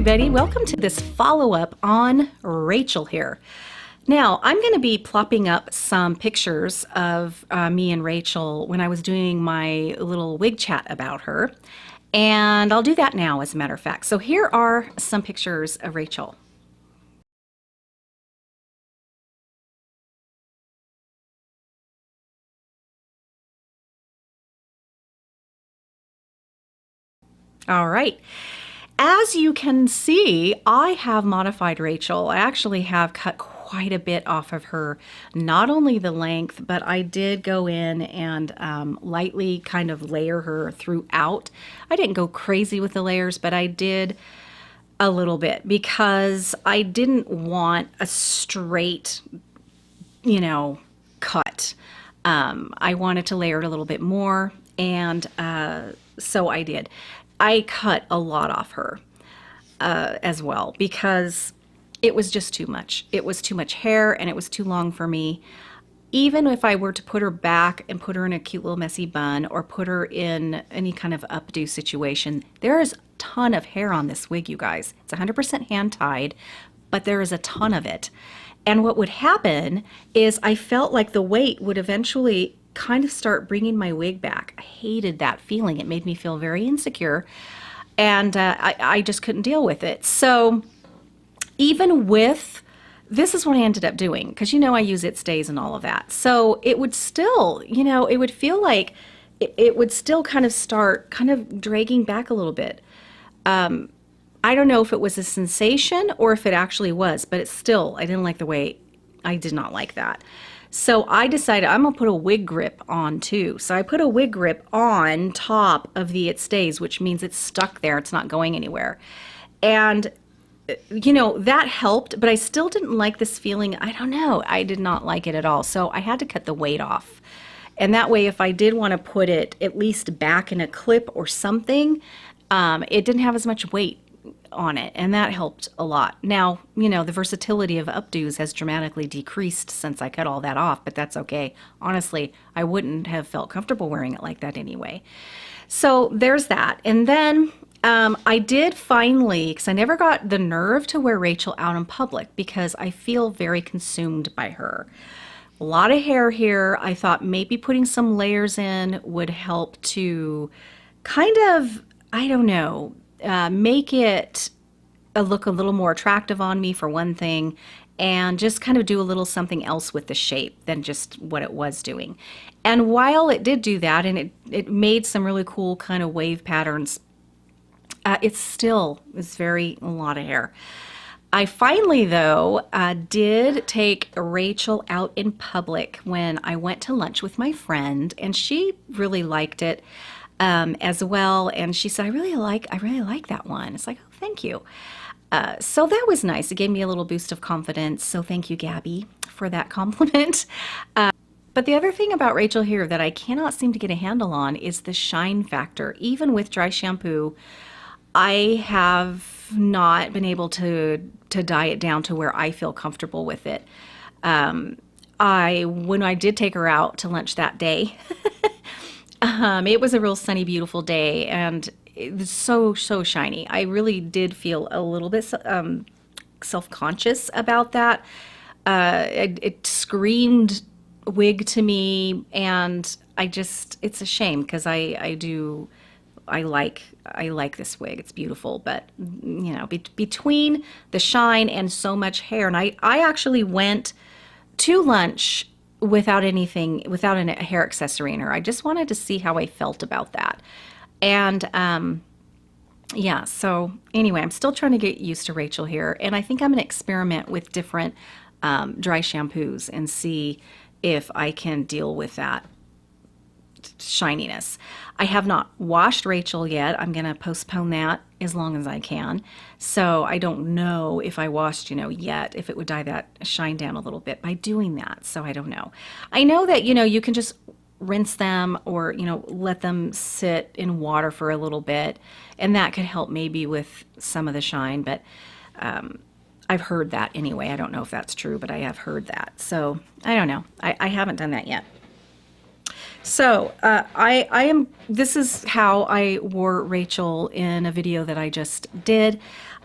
everybody, welcome to this follow-up on Rachel here. Now, I'm going to be plopping up some pictures of me and Rachel when I was doing my little wig chat about her, and I'll do that now as a matter of fact. So here are some pictures of Rachel. All right. As you can see, I have modified Rachel. I actually have cut quite a bit off of her, not only the length, but I did go in and lightly kind of layer her throughout. I didn't go crazy with the layers, but I did a little bit because I didn't want a straight, cut. I wanted to layer it a little bit more, and so I did. I cut a lot off her as well because it was just too much. It was too much hair and it was too long for me. Even if I were to put her back and put her in a cute little messy bun or put her in any kind of updo situation, there is a ton of hair on this wig, you guys. It's 100% hand tied, but there is a ton of it. And what would happen is I felt like the weight would eventually kind of start bringing my wig back. I hated that feeling. It made me feel very insecure, and I just couldn't deal with it. So even with, this is what I ended up doing, because I use It Stays and all of that. So it would still, it would feel like it would still kind of start kind of dragging back a little bit. I don't know if it was a sensation or if it actually was, but it's still, I didn't like the way, I did not like that. So I decided I'm gonna put a wig grip on too. So I put a wig grip on top of the It Stays, which means it's stuck there, it's not going anywhere. And that helped, but I still didn't like this feeling. I don't know, I did not like it at all. So I had to cut the weight off. And that way, if I did want to put it at least back in a clip or something, it didn't have as much weight on it, and that helped a lot. Now, the versatility of updos has dramatically decreased since I cut all that off, but that's okay. Honestly, I wouldn't have felt comfortable wearing it like that anyway. So there's that. And then I did finally, because I never got the nerve to wear Rachel out in public because I feel very consumed by her. A lot of hair here. I thought maybe putting some layers in would help to kind of, I don't know, make it look a little more attractive on me for one thing, and just kind of do a little something else with the shape than just what it was doing. And while it did do that, and it made some really cool kind of wave patterns, it still is a lot of hair. I finally, though, did take Rachel out in public when I went to lunch with my friend, and she really liked it as well. And she said, I really like that one. It's like, oh, thank you. So that was nice. It gave me a little boost of confidence. So thank you, Gabby, for that compliment. But the other thing about Rachel here that I cannot seem to get a handle on is the shine factor. Even with dry shampoo, I have not been able to dye it down to where I feel comfortable with it. When I did take her out to lunch that day, it was a real sunny, beautiful day, and it was so shiny. I really did feel a little bit self-conscious about that. It screamed wig to me, and it's a shame because I like this wig. It's beautiful, but between the shine and so much hair, and I actually went to lunch without a hair accessory in her. I just wanted to see how I felt about that. And yeah, so anyway, I'm still trying to get used to Rachel here, and I think I'm gonna experiment with different dry shampoos and see if I can deal with that shininess. I have not washed Rachel yet. I'm gonna postpone that as long as I can. So I don't know if I washed, yet, if it would dye that shine down a little bit by doing that. So I don't know. I know that, you can just rinse them or, let them sit in water for a little bit, and that could help maybe with some of the shine, but I've heard that anyway. I don't know if that's true, but I have heard that. So I don't know. I haven't done that yet. So this is how I wore Rachel in a video that I just did.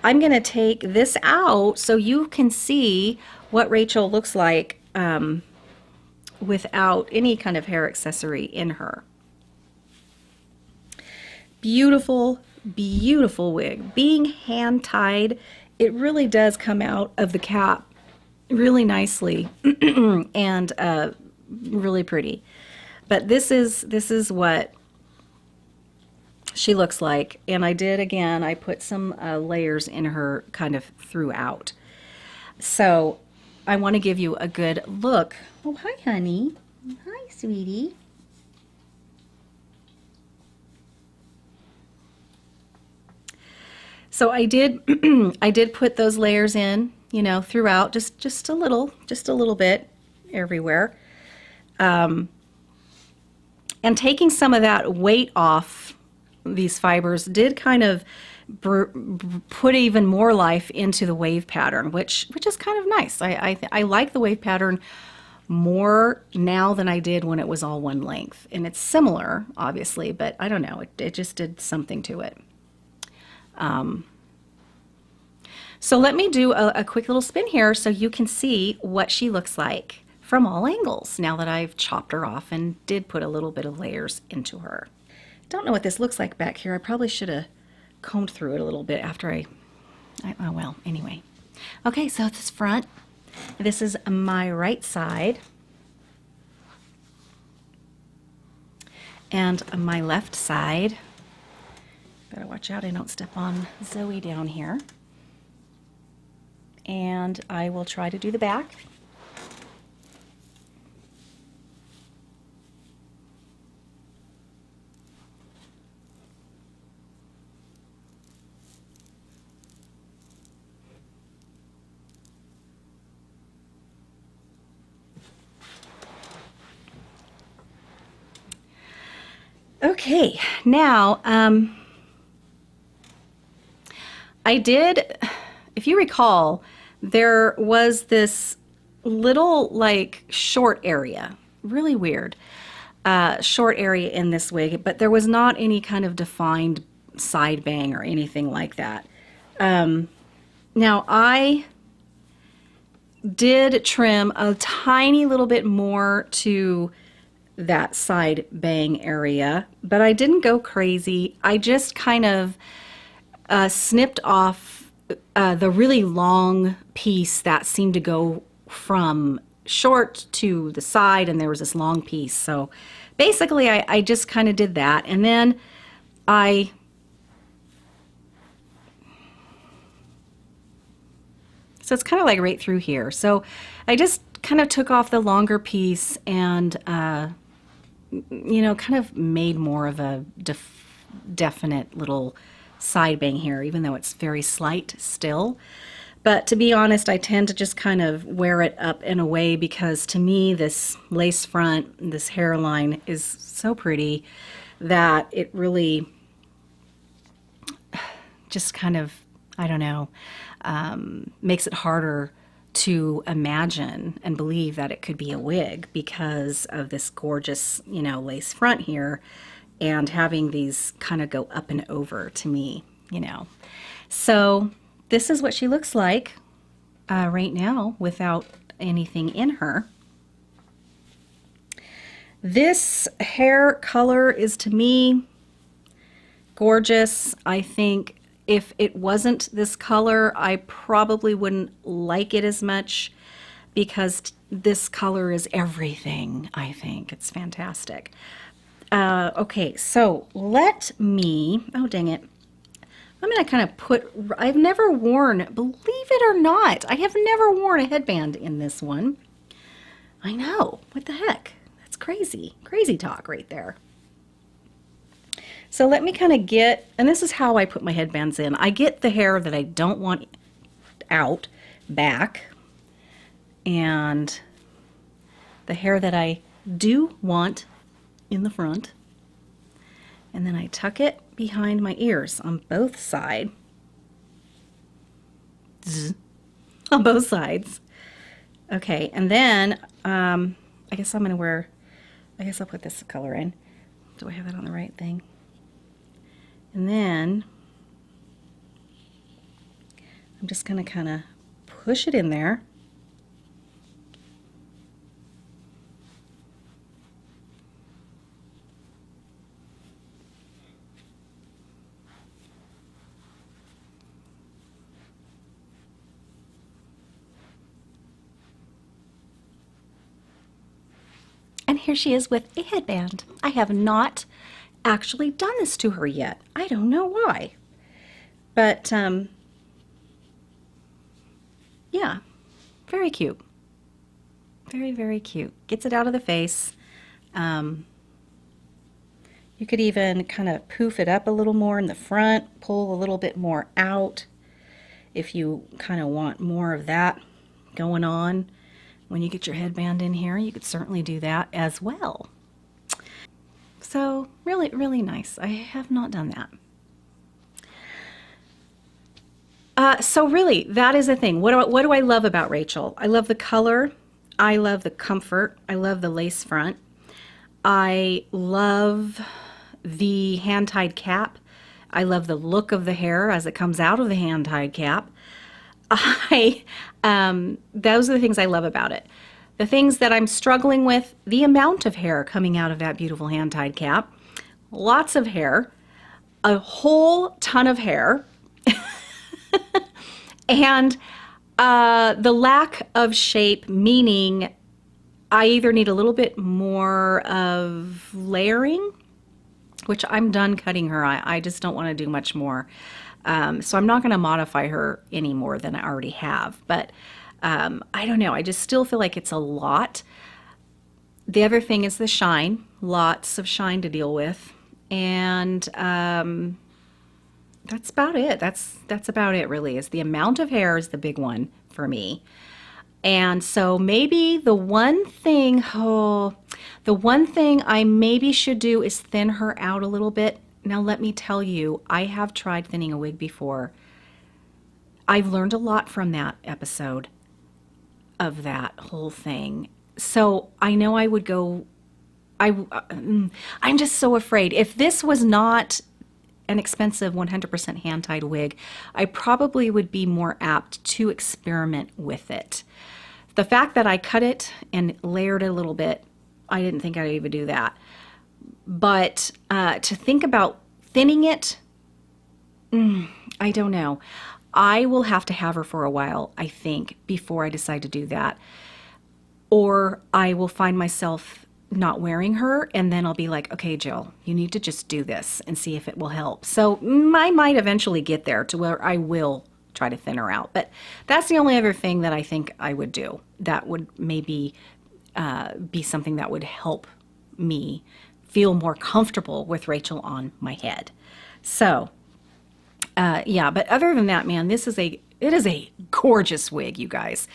I'm going to take this out so you can see what Rachel looks like without any kind of hair accessory in her. Beautiful, beautiful wig. Being hand tied, it really does come out of the cap really nicely and really pretty. But this is what she looks like. And I did, again, I put some layers in her kind of throughout. So I want to give you a good look. Oh, hi, honey. Hi, sweetie. So I did I did put those layers in, you know, throughout, just a little bit everywhere. And taking some of that weight off these fibers did kind of put even more life into the wave pattern, which is kind of nice. I like the wave pattern more now than I did when it was all one length. And it's similar, obviously, but I don't know, it just did something to it. So let me do a quick little spin here so you can see what she looks like from all angles now that I've chopped her off and did put a little bit of layers into her. Don't know what this looks like back here. I probably should have combed through it a little bit after oh well, anyway. Okay, so this front, this is my right side. And my left side. Better watch out I don't step on Zoe down here. And I will try to do the back. Okay, now I did, if you recall, there was this little like short area, really weird, short area in this wig, but there was not any kind of defined side bang or anything like that. Now I did trim a tiny little bit more to that side bang area, but I didn't go crazy. I just kind of snipped off the really long piece that seemed to go from short to the side, and there was this long piece. So basically I just kind of did that, and then so it's kind of like right through here. So I just kind of took off the longer piece and you know, kind of made more of a definite little side bang here, even though it's very slight still. But to be honest, I tend to just kind of wear it up in a way because to me this lace front, this hairline is so pretty that it really just kind of, I don't know, makes it harder to imagine and believe that it could be a wig because of this gorgeous, you know, lace front here and having these kind of go up and over to me, you know. So this is what she looks like right now without anything in her. This hair color is to me gorgeous. I think if it wasn't this color, I probably wouldn't like it as much because this color is everything, I think. It's fantastic. Okay, so let me, oh dang it. I'm gonna kind of put, I've never worn, believe it or not, I have never worn a headband in this one. I know, what the heck? That's crazy, crazy talk right there. So let me kind of get, and this is how I put my headbands in. I get the hair that I don't want out back, and the hair that I do want in the front, and then I tuck it behind my ears on both sides. On both sides. Okay, and then I guess I'm going to wear I guess I'll put this color in. Do I have that on the right thing? And then I'm just going to kind of push it in there. And here she is with a headband. I have not actually done this to her yet. I don't know why. But, yeah, very cute. Very, very cute. Gets it out of the face. You could even kind of poof it up a little more in the front, pull a little bit more out if you kind of want more of that going on. When you get your headband in here, you could certainly do that as well. So really, really nice. I have not done that. So really, that is the thing. What do I love about Rachel? I love the color. I love the comfort. I love the lace front. I love the hand-tied cap. I love the look of the hair as it comes out of the hand-tied cap. Those are the things I love about it. The things that I'm struggling with, the amount of hair coming out of that beautiful hand-tied cap. Lots of hair, a whole ton of hair, and the lack of shape, meaning I either need a little bit more of layering, which I'm done cutting her. I just don't want to do much more. So I'm not going to modify her any more than I already have. But I don't know. I just still feel like it's a lot. The other thing is the shine. Lots of shine to deal with. And that's about it. That's about it, really. Is the amount of hair is the big one for me. And so maybe the one thing I maybe should do is thin her out a little bit. Now let me tell you, I have tried thinning a wig before. I've learned a lot from that episode of that whole thing. So I know I would go, I'm just so afraid. If this was not an expensive 100% hand-tied wig, I probably would be more apt to experiment with it. The fact that I cut it and layered it a little bit, I didn't think I'd even do that. But to think about thinning it, I don't know. I will have to have her for a while, I think, before I decide to do that. Or I will find myself not wearing her, and then I'll be like, okay, Jill, you need to just do this and see if it will help. So I might eventually get there to where I will try to thin her out. But that's the only other thing that I think I would do. That would maybe be something that would help me feel more comfortable with Rachel on my head. So yeah, but other than that, man, it is a gorgeous wig, you guys.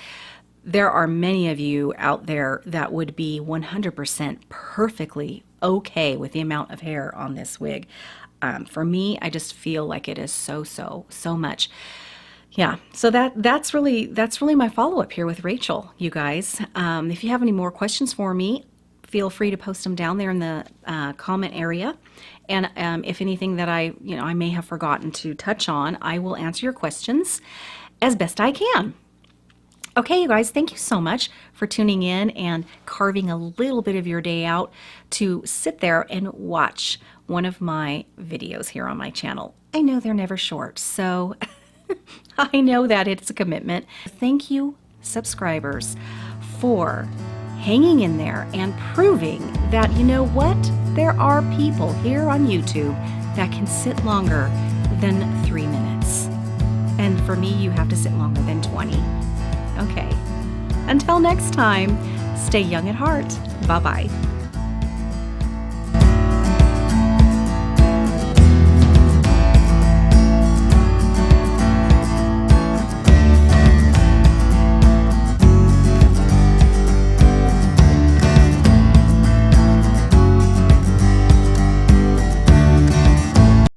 There are many of you out there that would be 100% perfectly okay with the amount of hair on this wig. For me, I just feel like it is so much. Yeah, so that's really my follow-up here with Rachel, you guys. If you have any more questions for me, feel free to post them down there in the comment area. And if anything that I may have forgotten to touch on, I will answer your questions as best I can. Okay, you guys, thank you so much for tuning in and carving a little bit of your day out to sit there and watch one of my videos here on my channel. I know they're never short, so I know that it's a commitment. Thank you, subscribers, for hanging in there and proving that, you know what, there are people here on YouTube that can sit longer than 3 minutes. And for me, you have to sit longer than 20. Okay, until next time, stay young at heart. Bye-bye.